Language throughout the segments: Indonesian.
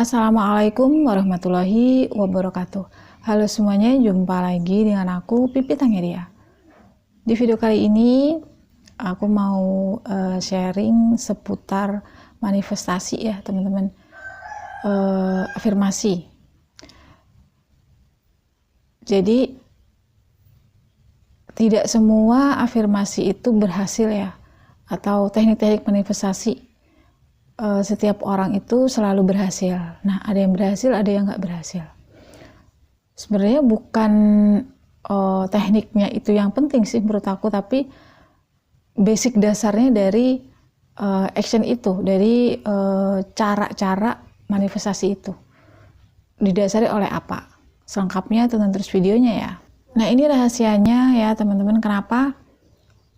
Assalamualaikum warahmatullahi wabarakatuh. Halo semuanya, jumpa lagi dengan aku Pipi Tangeria. Di video kali ini aku mau sharing seputar manifestasi ya teman-teman, afirmasi. Jadi tidak semua afirmasi itu berhasil ya, atau teknik-teknik manifestasi setiap orang itu selalu berhasil. Nah, ada yang berhasil, ada yang nggak berhasil. Sebenarnya bukan tekniknya itu yang penting sih menurut aku, tapi basic dasarnya dari action itu, dari cara-cara manifestasi itu didasari oleh apa. Selengkapnya tonton terus videonya ya. Nah, ini rahasianya ya teman-teman, kenapa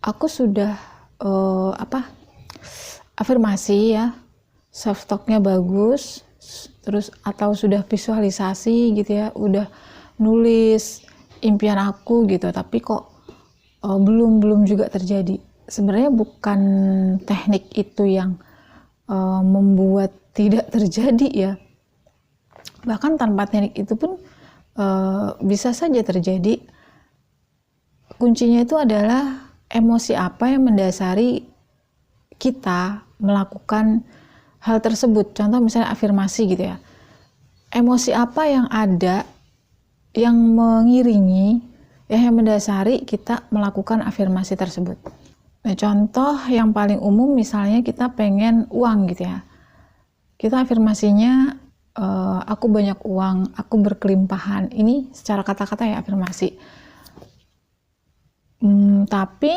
aku sudah afirmasi ya, self talk-nya bagus, terus atau sudah visualisasi gitu ya, udah nulis impian aku gitu, tapi kok belum juga terjadi. Sebenarnya bukan teknik itu yang membuat tidak terjadi ya, bahkan tanpa teknik itu pun bisa saja terjadi. Kuncinya itu adalah emosi apa yang mendasari kita melakukan hal tersebut. Contoh misalnya afirmasi gitu ya, emosi apa yang ada yang mengiringi yang mendasari kita melakukan afirmasi tersebut. Nah, contoh yang paling umum misalnya kita pengen uang gitu ya, kita afirmasinya aku banyak uang, aku berkelimpahan. Ini secara kata-kata ya afirmasi. Tapi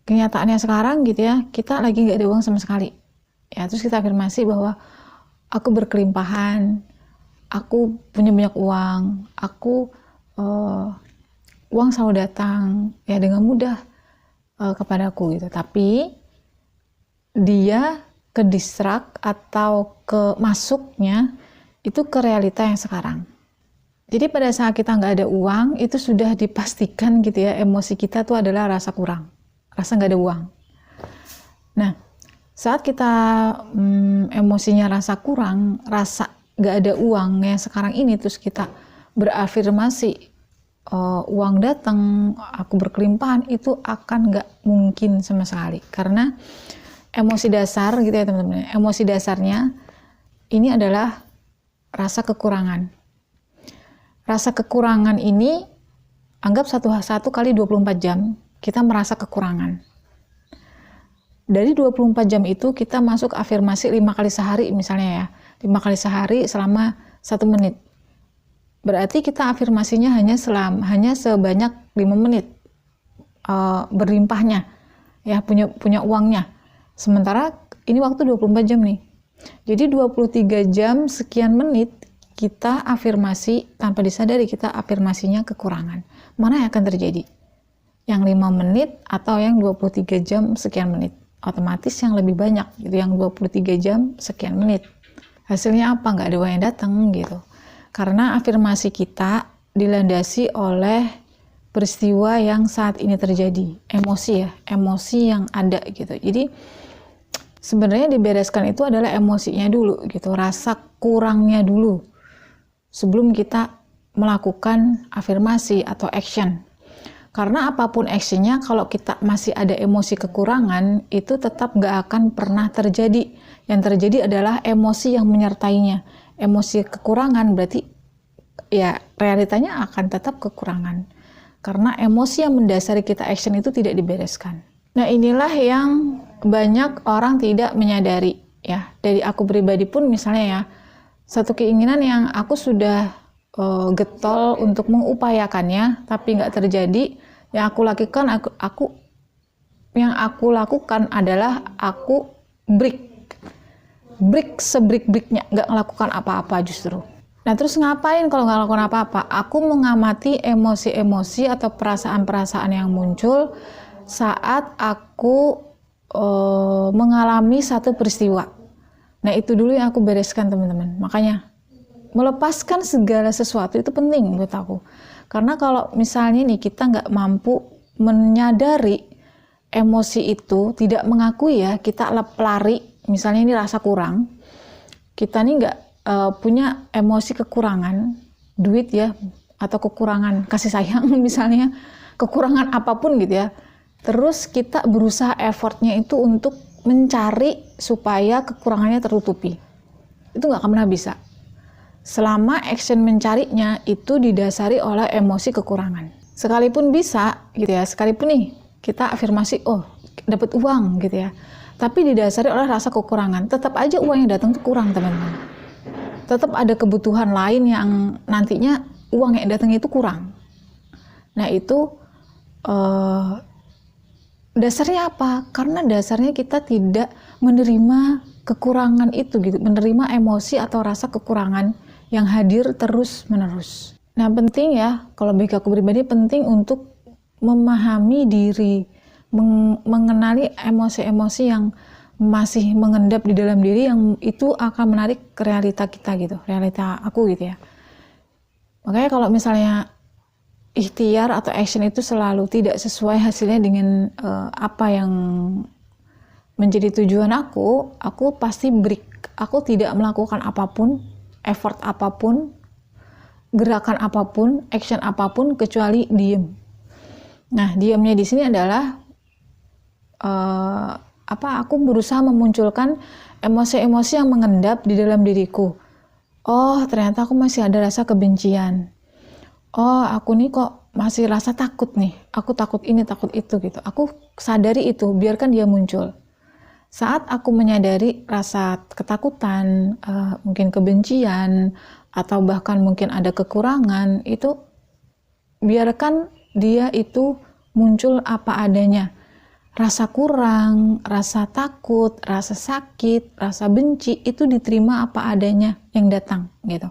kenyataannya sekarang gitu ya, kita lagi nggak ada uang sama sekali. Ya, terus kita afirmasi bahwa aku berkelimpahan, aku punya banyak uang, aku uang selalu datang ya dengan mudah kepadaku gitu. Tapi dia ke distrak atau ke masuknya itu ke realita yang sekarang. Jadi pada saat kita nggak ada uang, itu sudah dipastikan gitu ya, emosi kita tuh adalah rasa kurang, rasa nggak ada uang. Nah, saat kita emosinya rasa kurang, rasa nggak ada uang yang sekarang ini, terus kita berafirmasi uang datang, aku berkelimpahan, itu akan nggak mungkin sama sekali. Karena emosi dasar gitu ya teman-teman, emosi dasarnya ini adalah rasa kekurangan. Rasa kekurangan ini anggap satu kali 24 jam kita merasa kekurangan. Dari 24 jam itu kita masuk afirmasi 5 kali sehari misalnya ya, 5 kali sehari selama 1 menit. Berarti kita afirmasinya hanya sebanyak 5 menit berlimpahnya ya, punya uangnya. Sementara ini waktu 24 jam nih. Jadi 23 jam sekian menit kita afirmasi tanpa disadari, kita afirmasinya kekurangan. Mana yang akan terjadi? Yang 5 menit atau yang 23 jam sekian menit? Otomatis yang lebih banyak gitu, yang 23 jam sekian menit. Hasilnya apa? Nggak ada uang yang datang gitu. Karena afirmasi kita dilandasi oleh peristiwa yang saat ini terjadi, emosi ya, emosi yang ada gitu. Jadi sebenarnya dibereskan itu adalah emosinya dulu gitu, rasa kurangnya dulu sebelum kita melakukan afirmasi atau action. Karena apapun actionnya, kalau kita masih ada emosi kekurangan, itu tetap nggak akan pernah terjadi. Yang terjadi adalah emosi yang menyertainya. Emosi kekurangan berarti ya realitanya akan tetap kekurangan. Karena emosi yang mendasari kita action itu tidak dibereskan. Nah, inilah yang banyak orang tidak menyadari ya. Dari aku pribadi pun misalnya ya, satu keinginan yang aku sudah getol untuk mengupayakannya tapi nggak terjadi, yang aku lakukan adalah aku break sebreak-breaknya, nggak melakukan apa-apa justru. Nah, terus ngapain kalau nggak lakukan apa-apa? Aku mengamati emosi-emosi atau perasaan-perasaan yang muncul saat aku mengalami satu peristiwa. Nah, itu dulu yang aku bereskan teman-teman. Makanya melepaskan segala sesuatu itu penting buat aku. Karena kalau misalnya nih kita nggak mampu menyadari emosi itu, tidak mengakui ya, kita lari, misalnya ini rasa kurang, kita nih punya emosi kekurangan duit ya, atau kekurangan kasih sayang misalnya, kekurangan apapun gitu ya, terus kita berusaha effortnya itu untuk mencari supaya kekurangannya tertutupi, itu nggak akan pernah bisa selama action mencarinya itu didasari oleh emosi kekurangan. Sekalipun bisa gitu ya, sekalipun nih kita afirmasi, oh dapat uang gitu ya, tapi didasari oleh rasa kekurangan, tetap aja uang yang datang itu kurang teman-teman. Tetap ada kebutuhan lain yang nantinya uang yang datang itu kurang. Nah itu dasarnya apa? Karena dasarnya kita tidak menerima kekurangan itu gitu, menerima emosi atau rasa kekurangan yang hadir terus menerus. Nah penting ya, kalau bagi aku pribadi penting untuk memahami diri, mengenali emosi-emosi yang masih mengendap di dalam diri, yang itu akan menarik ke realita kita gitu, realita aku gitu ya. Makanya kalau misalnya ikhtiar atau action itu selalu tidak sesuai hasilnya dengan apa yang menjadi tujuan aku pasti break. Aku tidak melakukan apapun, effort apapun, gerakan apapun, action apapun kecuali diem. Nah, diamnya di sini adalah aku berusaha memunculkan emosi-emosi yang mengendap di dalam diriku. Oh, ternyata aku masih ada rasa kebencian. Oh, aku nih kok masih rasa takut nih. Aku takut ini, takut itu gitu. Aku sadari itu, biarkan dia muncul. Saat aku menyadari rasa ketakutan, mungkin kebencian, atau bahkan mungkin ada kekurangan, itu biarkan dia itu muncul apa adanya. Rasa kurang, rasa takut, rasa sakit, rasa benci, itu diterima apa adanya yang datang gitu.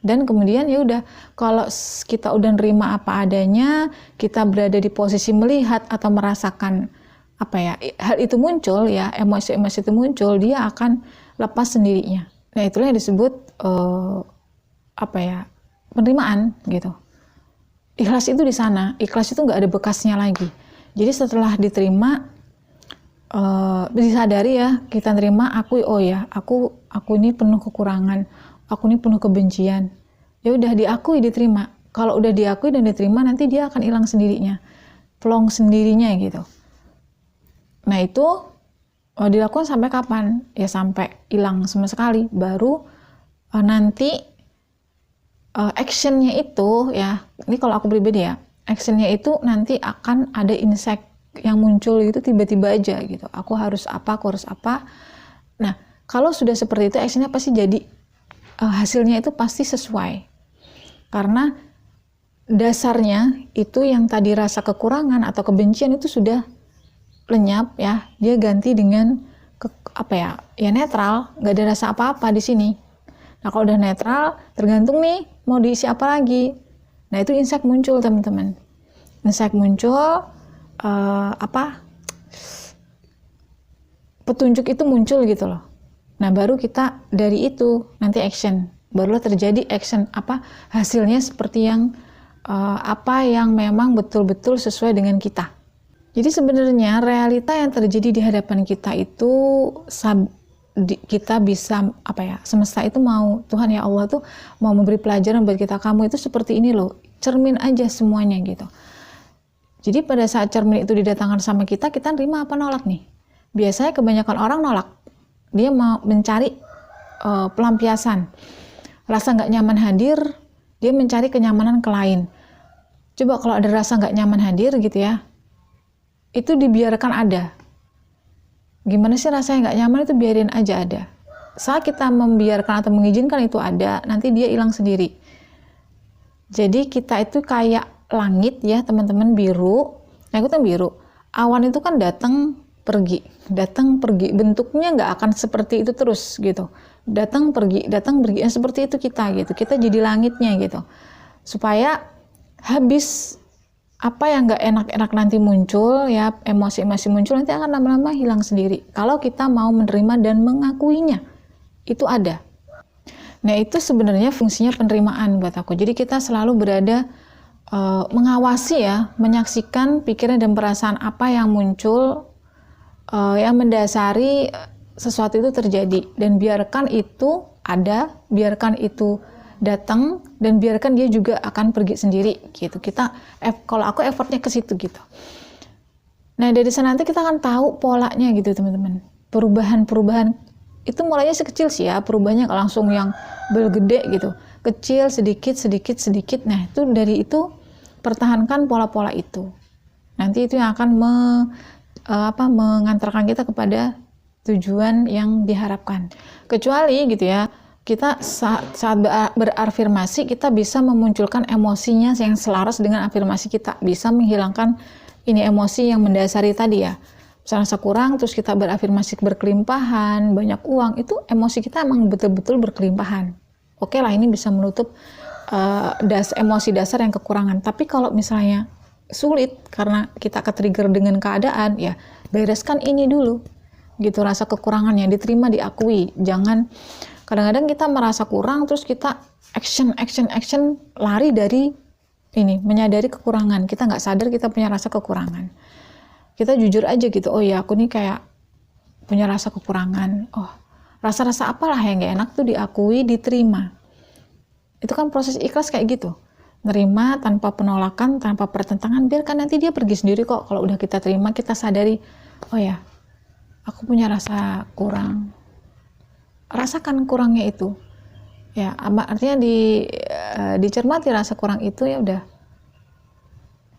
Dan kemudian ya udah, kalau kita udah nerima apa adanya, kita berada di posisi melihat atau merasakan hal itu muncul ya, emosi-emosi itu muncul, dia akan lepas sendirinya. Nah itulah yang disebut penerimaan gitu. Ikhlas itu di sana, ikhlas itu nggak ada bekasnya lagi. Jadi setelah diterima, disadari ya, kita terima, aku ini penuh kekurangan, aku ini penuh kebencian. Ya udah diakui, diterima. Kalau udah diakui dan diterima, nanti dia akan hilang sendirinya, plong sendirinya gitu. Nah itu dilakukan sampai kapan? Ya sampai hilang sama sekali. Baru nanti actionnya itu ya, ini kalau aku pribadi ya, actionnya itu nanti akan ada insight yang muncul itu tiba-tiba aja gitu. Aku harus apa. Nah kalau sudah seperti itu, actionnya pasti jadi hasilnya itu pasti sesuai. Karena dasarnya itu yang tadi rasa kekurangan atau kebencian itu sudah lenyap ya, dia ganti dengan netral, nggak ada rasa apa-apa di sini. Nah kalau udah netral, tergantung nih mau diisi apa lagi. Nah itu insight muncul teman-teman, insight muncul, petunjuk itu muncul gitu loh. Nah baru kita dari itu nanti action, barulah terjadi action, hasilnya seperti yang yang memang betul-betul sesuai dengan kita. Jadi sebenarnya realita yang terjadi di hadapan kita itu kita bisa semesta itu mau, Tuhan ya Allah tuh mau memberi pelajaran buat kita, kamu itu seperti ini loh, cermin aja semuanya gitu. Jadi pada saat cermin itu didatangkan sama kita terima apa nolak nih? Biasanya kebanyakan orang nolak, dia mau mencari pelampiasan, rasa nggak nyaman hadir, dia mencari kenyamanan ke lain. Coba kalau ada rasa nggak nyaman hadir gitu ya, itu dibiarkan ada. Gimana sih rasanya nggak nyaman, itu biarin aja ada. Saat kita membiarkan atau mengizinkan itu ada, nanti dia hilang sendiri. Jadi kita itu kayak langit ya teman-teman, biru. Nah itu kan biru. Awan itu kan datang pergi. Bentuknya nggak akan seperti itu terus gitu. Datang pergi. Nah, seperti itu kita gitu. Kita jadi langitnya gitu. Supaya habis apa yang nggak enak-enak nanti muncul ya, emosi-emosi muncul, nanti akan lama-lama hilang sendiri kalau kita mau menerima dan mengakuinya itu ada. Nah itu sebenarnya fungsinya penerimaan buat aku. Jadi kita selalu berada mengawasi ya, menyaksikan pikiran dan perasaan apa yang muncul yang mendasari sesuatu itu terjadi, dan biarkan itu ada, biarkan itu datang, dan biarkan dia juga akan pergi sendiri gitu. Kalau aku effortnya ke situ gitu. Nah dari sana nanti kita akan tahu polanya gitu teman-teman. Perubahan itu mulainya sekecil sih ya, perubahannya nggak langsung yang gede gitu, kecil sedikit. Nah itu dari itu pertahankan pola-pola itu. Nanti itu yang akan mengantarkan kita kepada tujuan yang diharapkan. Kecuali gitu ya, kita saat berafirmasi kita bisa memunculkan emosinya yang selaras dengan afirmasi kita, bisa menghilangkan ini emosi yang mendasari tadi ya. Misalnya rasa kurang, terus kita berafirmasi berkelimpahan, banyak uang, itu emosi kita emang betul-betul berkelimpahan. Oke lah, ini bisa menutup emosi dasar yang kekurangan. Tapi kalau misalnya sulit karena kita ke-trigger dengan keadaan, ya bereskan ini dulu. Gitu, rasa kekurangannya diterima, diakui. Jangan, kadang-kadang kita merasa kurang terus kita action lari dari ini, menyadari kekurangan. Kita nggak sadar kita punya rasa kekurangan. Kita jujur aja gitu, oh ya aku nih kayak punya rasa kekurangan. Oh, rasa-rasa apalah yang nggak enak tuh diakui, diterima. Itu kan proses ikhlas kayak gitu. Nerima tanpa penolakan, tanpa pertentangan, biarkan nanti dia pergi sendiri kok. Kalau udah kita terima, kita sadari, oh ya, aku punya rasa kurang. Rasakan kurangnya itu. Ya, artinya dicermati rasa kurang itu, ya udah.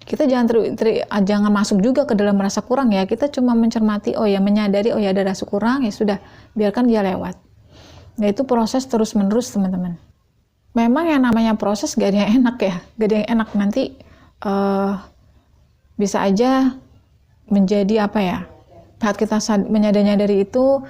Kita jangan masuk juga ke dalam rasa kurang ya. Kita cuma mencermati, oh ya, menyadari, oh ya ada rasa kurang, ya sudah, biarkan dia lewat. Nah, itu proses terus-menerus teman-teman. Memang yang namanya proses gak ada yang enak ya, gak ada yang enak. Nanti bisa aja menjadi apa ya, saat kita menyadari itu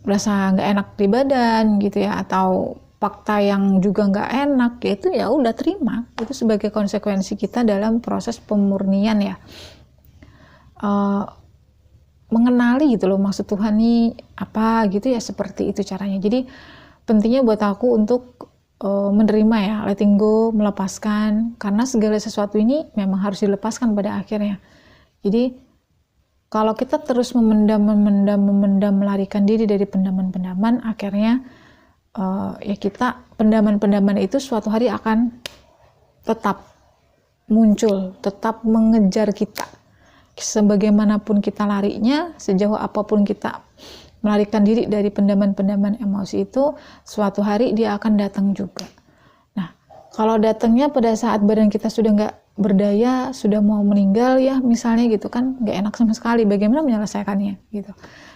berasa gak enak di badan gitu ya, atau fakta yang juga nggak enak, itu ya udah terima, itu sebagai konsekuensi kita dalam proses pemurnian ya, mengenali gitu loh maksud Tuhan nih apa gitu ya, seperti itu caranya. Jadi pentingnya buat aku untuk menerima ya, letting go, melepaskan, karena segala sesuatu ini memang harus dilepaskan pada akhirnya. Jadi kalau kita terus memendam, melarikan diri dari pendaman-pendaman, akhirnya ya kita, pendaman-pendaman itu suatu hari akan tetap muncul, tetap mengejar kita. Sebagaimanapun kita larinya, sejauh apapun kita melarikan diri dari pendaman-pendaman emosi itu, suatu hari dia akan datang juga. Nah, kalau datangnya pada saat badan kita sudah nggak berdaya, sudah mau meninggal ya misalnya gitu kan, nggak enak sama sekali, bagaimana menyelesaikannya gitu.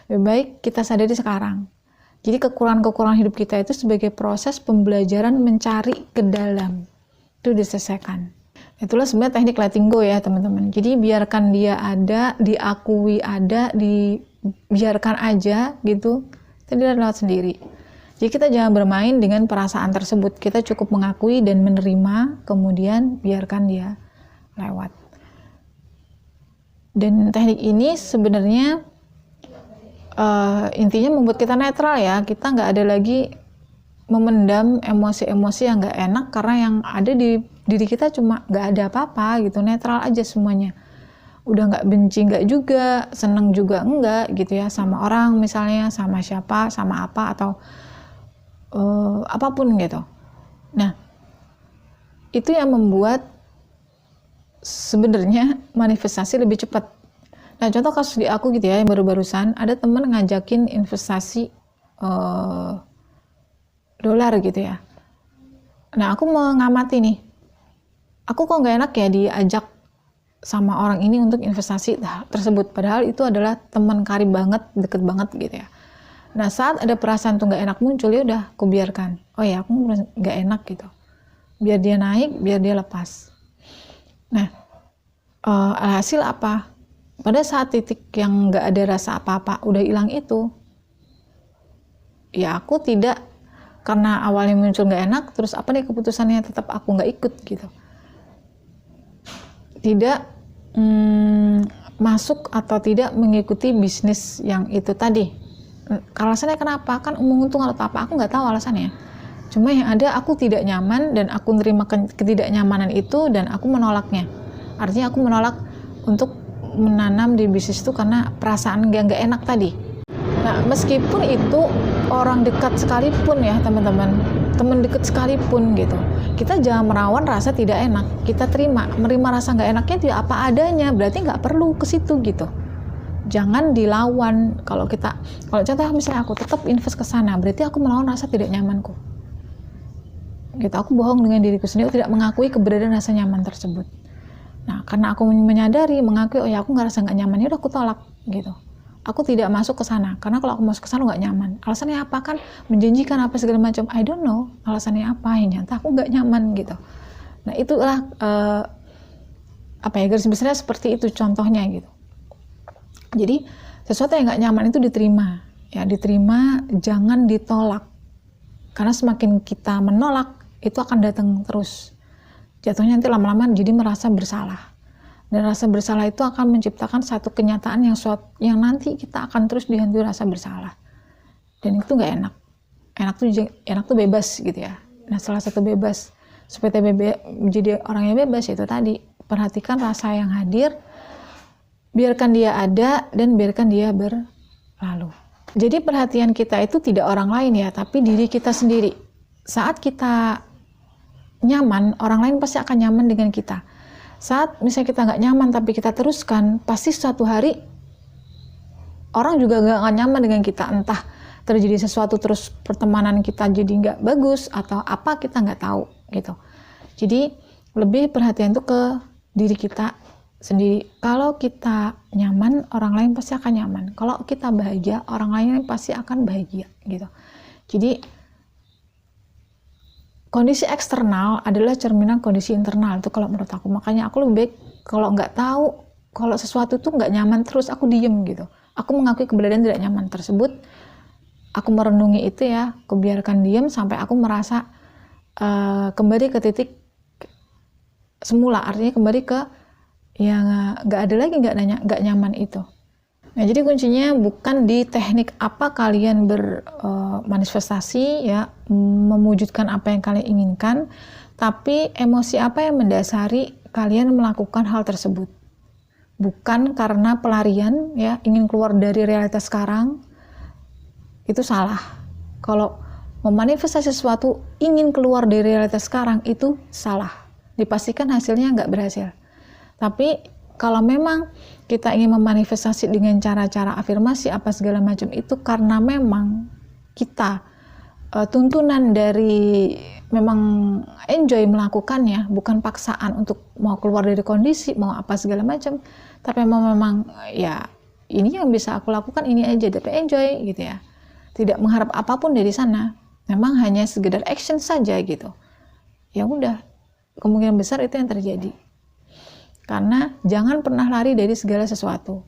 Lebih baik kita sadari sekarang. Jadi kekurangan-kekurangan hidup kita itu sebagai proses pembelajaran mencari ke dalam, itu diselesaikan. Itulah sebenarnya teknik letting go ya teman-teman. Jadi biarkan dia ada, diakui ada, biarkan aja gitu, itu dia lewat sendiri. Jadi kita jangan bermain dengan perasaan tersebut, kita cukup mengakui dan menerima, kemudian biarkan dia lewat. Dan teknik ini sebenarnya intinya membuat kita netral ya, kita nggak ada lagi memendam emosi-emosi yang nggak enak, karena yang ada di diri kita cuma nggak ada apa-apa gitu, netral aja semuanya. Udah nggak benci nggak juga, seneng juga enggak gitu ya, sama orang misalnya, sama siapa, sama apa, atau apapun gitu. Nah, itu yang membuat sebenarnya manifestasi lebih cepat. Nah, contoh kasus di aku gitu ya, yang baru-barusan ada teman ngajakin investasi dolar gitu ya. Nah, aku mengamati nih, aku kok nggak enak ya diajak sama orang ini untuk investasi tersebut, padahal itu adalah teman karib banget, deket banget gitu ya. Nah, saat ada perasaan tuh nggak enak muncul, ya udah aku biarkan. Oh ya, aku nggak enak gitu, biar dia naik, biar dia lepas. Nah, alhasil apa? Pada saat titik yang nggak ada rasa apa-apa, udah hilang itu, ya aku tidak, karena awalnya muncul nggak enak, terus apa nih keputusannya, tetap aku nggak ikut gitu. Tidak masuk atau tidak mengikuti bisnis yang itu tadi. Alasannya kenapa? Kan untung atau apa, aku nggak tahu alasannya. Cuma yang ada aku tidak nyaman, dan aku menerima ketidaknyamanan itu, dan aku menolaknya. Artinya aku menolak untuk menanam di bisnis itu karena perasaan nggak enak tadi. Nah, meskipun itu orang dekat sekalipun ya teman-teman, teman dekat sekalipun gitu, kita jangan merawan rasa tidak enak, kita menerima rasa nggak enaknya tidak apa adanya, berarti nggak perlu ke situ gitu. Jangan dilawan. Kalau contoh misalnya aku tetap invest ke sana, berarti aku melawan rasa tidak nyamanku gitu. Aku bohong dengan diriku sendiri, aku tidak mengakui keberadaan rasa nyaman tersebut. Nah, karena aku mengakui, oh ya aku ngerasa nggak nyaman, ya udah aku tolak gitu. Aku tidak masuk ke sana, karena kalau aku masuk ke sana nggak nyaman. Alasannya apa? Kan menjanjikan apa segala macam. I don't know alasannya apa, yang nyata aku nggak nyaman gitu. Nah, itulah garis besarnya seperti itu contohnya gitu. Jadi sesuatu yang nggak nyaman itu diterima, ya diterima, jangan ditolak. Karena semakin kita menolak, itu akan datang terus. Jatuhnya nanti lama-lama jadi merasa bersalah. Dan rasa bersalah itu akan menciptakan satu kenyataan yang nanti kita akan terus dihantui rasa bersalah. Dan itu nggak enak. Enak tuh bebas gitu ya. Nah, salah satu bebas supaya menjadi orang yang bebas itu tadi, perhatikan rasa yang hadir, biarkan dia ada dan biarkan dia berlalu. Jadi perhatian kita itu tidak orang lain ya, tapi diri kita sendiri. Saat kita nyaman, orang lain pasti akan nyaman dengan kita. Saat misalnya kita nggak nyaman tapi kita teruskan, pasti suatu hari orang juga nggak akan nyaman dengan kita. Entah terjadi sesuatu terus pertemanan kita jadi nggak bagus atau apa, kita nggak tahu gitu. Jadi lebih perhatian itu ke diri kita sendiri. Kalau kita nyaman, orang lain pasti akan nyaman. Kalau kita bahagia, orang lain pasti akan bahagia gitu. Jadi kondisi eksternal adalah cerminan kondisi internal, itu kalau menurut aku. Makanya aku lebih baik kalau nggak tahu, kalau sesuatu tuh nggak nyaman terus aku diem gitu. Aku mengakui keberadaan tidak nyaman tersebut, aku merenungi itu ya, aku biarkan diem sampai aku merasa kembali ke titik semula, artinya kembali ke yang nggak ada lagi nggak nyaman itu. Nah, jadi kuncinya bukan di teknik apa kalian bermanifestasi ya, mewujudkan apa yang kalian inginkan, tapi emosi apa yang mendasari kalian melakukan hal tersebut. Bukan karena pelarian ya, ingin keluar dari realitas sekarang, itu salah. Kalau memanifestasi sesuatu ingin keluar dari realitas sekarang, itu salah. Dipastikan hasilnya nggak berhasil. Tapi kalau memang kita ingin memanifestasi dengan cara-cara afirmasi apa segala macam, itu karena memang kita tuntunan dari memang enjoy melakukannya, bukan paksaan untuk mau keluar dari kondisi, mau apa segala macam, tapi memang ya ini yang bisa aku lakukan, ini aja, tapi enjoy gitu ya, tidak mengharap apapun dari sana, memang hanya sekedar action saja gitu, ya udah, kemungkinan besar itu yang terjadi. Karena jangan pernah lari dari segala sesuatu.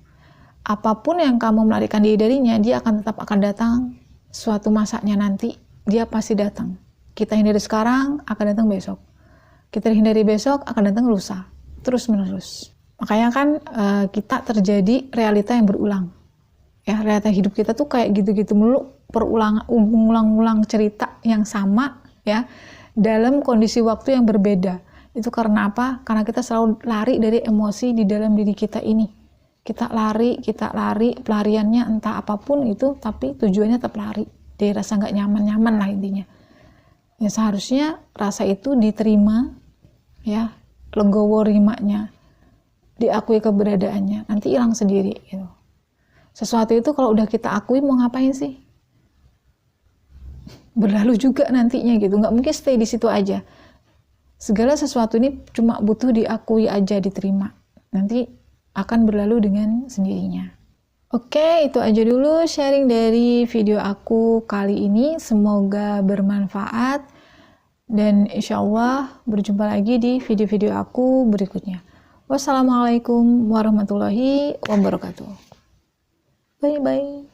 Apapun yang kamu melarikan diri darinya, dia akan datang suatu masanya nanti, dia pasti datang. Kita hindari sekarang, akan datang besok. Kita hindari besok, akan datang lusa. Terus menerus. Makanya kan kita terjadi realita yang berulang. Ya, realita hidup kita tuh kayak gitu-gitu melulu, ulang-ulang cerita yang sama ya, dalam kondisi waktu yang berbeda. Itu karena apa? Karena kita selalu lari dari emosi di dalam diri kita ini. Kita lari, pelariannya entah apapun itu, tapi tujuannya tetap lari. Dari rasa nggak nyaman-nyaman lah intinya. Ya seharusnya rasa itu diterima, ya, legowo rimanya, diakui keberadaannya, nanti hilang sendiri gitu. Sesuatu itu kalau udah kita akui mau ngapain sih? Berlalu juga nantinya gitu, nggak mungkin stay di situ aja. Segala sesuatu ini cuma butuh diakui aja, diterima. Nanti akan berlalu dengan sendirinya. Oke, itu aja dulu sharing dari video aku kali ini. Semoga bermanfaat. Dan insya Allah berjumpa lagi di video-video aku berikutnya. Wassalamualaikum warahmatullahi wabarakatuh. Bye-bye.